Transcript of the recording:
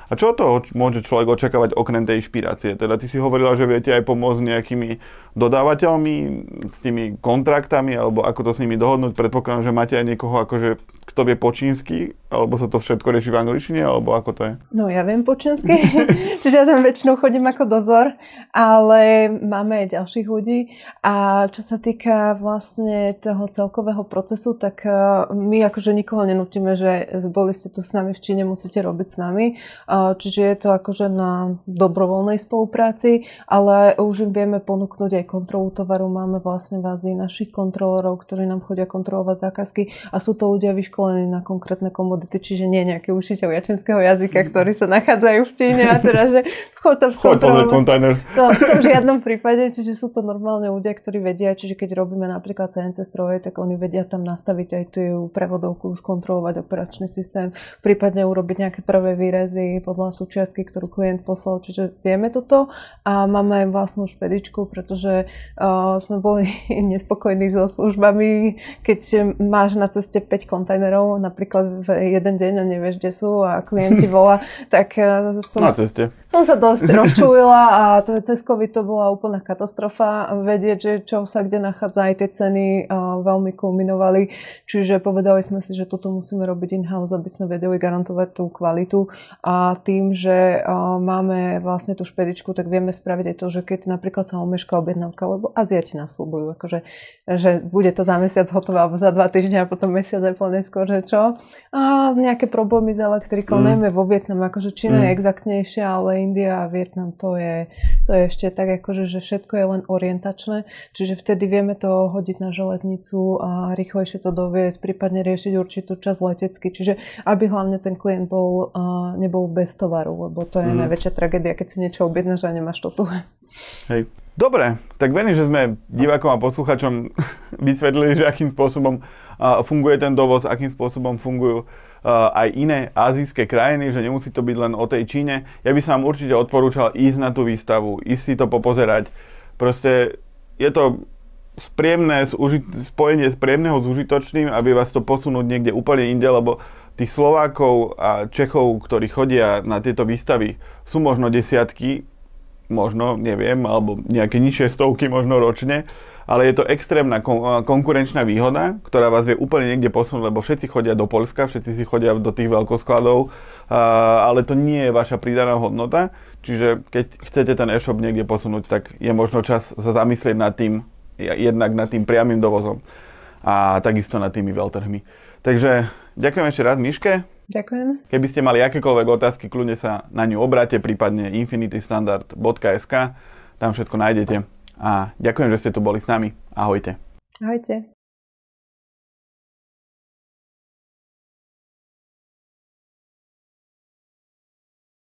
A čo od toho môže človek očakávať okrem tej inšpirácie? Teda ty si hovorila, že viete aj pomôcť nejakými dodávateľmi, s tými kontraktami, alebo ako to s nimi dohodnúť. Predpokladám, že máte aj niekoho, akože, kto vie po čínsky, alebo sa to všetko rieši v angličtine, alebo ako to je? No ja viem po čínsky, čiže ja tam väčšinou chodím ako dozor, ale máme aj ďalších ľudí. A čo sa týka vlastne toho celkového procesu, tak my akože nikoho nenútime, že boli ste tu s nami v Číne, musíte robiť s nami. Čiže je to akože na dobrovoľnej spolupráci, ale už im vieme ponúknuť aj kontrolu tovaru. Máme vlastne v Ázii našich kontrolorov, ktorí nám chodia kontrolovať zákazky a sú to ľudia vyškolení na konkrétne komodity, čiže nie nejaký učiteľ čínskeho jazyka, ktorí sa nachádzajú v Číne a teda, že choď tam skontrolovať. Kontajner. To v žiadnom prípade, čiže sú to normálne ľudia, ktorí vedia, čiže keď robíme napríklad CNC stroje, tak oni vedia tam nastaviť aj tú prevodovku, skontrolovať operačný systém, prípadne urobiť nejaké prvé výrezy podľa súčiastky, ktorú klient poslal, čiže vieme toto a máme aj vlastnú špedičku, pretože sme boli nespokojní so službami, keď máš na ceste 5 kontajnerov, napríklad v jeden deň a nevieš, kde sú a klient ti volá, tak som sa dosť rozčúlila a to je cez COVID to bola úplná katastrofa vedieť, že čo sa kde nachádza, aj tie ceny veľmi kulminovali, čiže povedali sme si, že toto musíme robiť in-house, aby sme vedeli garantovať tú kvalitu a tým, že máme vlastne tú špedičku, tak vieme spraviť aj to, že keď napríklad sa omešká objednávka, lebo Aziati nás sľubujú, akože, že bude to za mesiac hotové alebo za 2 týždňa a potom mesiac aj pol neskôr, že čo. A nejaké problémy s elektrikou, najmä vo Vietname, akože Čína je exaktnejšia, ale India a Vietnam to je ešte tak akože, že všetko je len orientačné, čiže vtedy vieme to hodiť na železnicu a rýchlejšie to doviesť, prípadne riešiť určitú časť letecky, čiže aby hlavne ten klient nebol bez tovaru, lebo to je najväčšia tragédia, keď si niečo objednáš a nemáš to tu. Hej. Dobre, tak verím, že sme divákom a posluchačom vysvetlili, že akým spôsobom funguje ten dovoz, akým spôsobom fungujú aj iné azijské krajiny, že nemusí to byť len o tej Číne. Ja by som vám určite odporúčal ísť na tú výstavu, ísť si to popozerať. Proste je to spojenie z príjemného s užitočným, aby vás to posunúť niekde úplne inde, lebo tých Slovákov a Čechov, ktorí chodia na tieto výstavy, sú možno desiatky, možno, neviem, alebo nejaké nižšie stovky možno ročne, ale je to extrémna konkurenčná výhoda, ktorá vás vie úplne niekde posunúť, lebo všetci chodia do Poľska, všetci si chodia do tých veľkoskladov, ale to nie je vaša pridaná hodnota, čiže keď chcete ten e-shop niekde posunúť, tak je možno čas sa zamyslieť nad tým, jednak nad tým priamym dovozom a takisto nad tými veľtrhmi. Takže ďakujem ešte raz Miške. Ďakujem. Keby ste mali akékoľvek otázky, kľudne sa na ňu obráte, prípadne infinitystandard.sk, tam všetko nájdete. A ďakujem, že ste tu boli s nami. Ahojte. Ahojte.